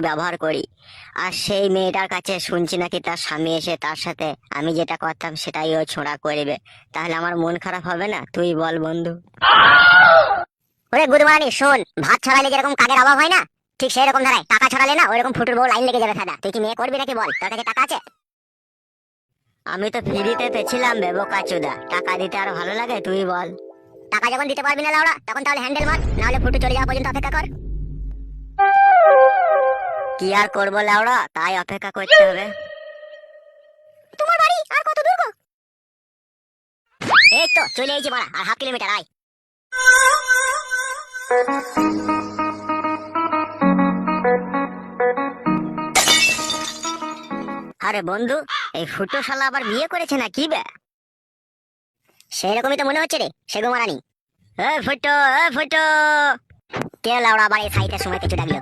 ব্যবহার করি। আর সেই মেয়েটার কাছে শুনছি নাকি তার স্বামী এসে তার সাথে আমি যেটা করতাম সেটাই ও ছোঁড়া করবে। তাহলে আমার মন খারাপ হবে না? তুই বল বন্ধু। ওরে গুদমারানি শোন, ভাত ছড়াইলে যেরকম কাজের অভাব হয় না, ঠিক সেই রকম ধারায় টাকা ছড়ালে না ওইরকম ফুটুর বউ লাইন লেগে যাবে সাদা। তুই কি মেয়ে করবি নাকি বল? তোর কাছে টাকা আছে? আমি তো ফ্রিতে পেছিলাম বে বোকাচোদা, টাকা দিতে আরো ভালো লাগে, তুই বল। টাকা যখন দিতে পারবি না লাউড়া, তখন তাহলে হ্যান্ডেল মার, না হলে ফুটু চলে যাওয়া পর্যন্ত অপেক্ষা কর। কি আর করবো লাউড়া, তাই অপেক্ষা করতে হবে। তোমার বাড়ি আর কত দূর গো? এই তো চলে এসেছি মারা, আর হাফ কিলোমিটার আয়। আরে বন্ধু, এই ফুটো শালা আবার বিয়ে করেছে না কি বে? সেরকমই তো মনে হচ্ছে রে, সেগো মারানি। এ ফুটো, এ ফুটো। কে লাউড়া আবার এই সাইটের সময় কিছু ডাকলো?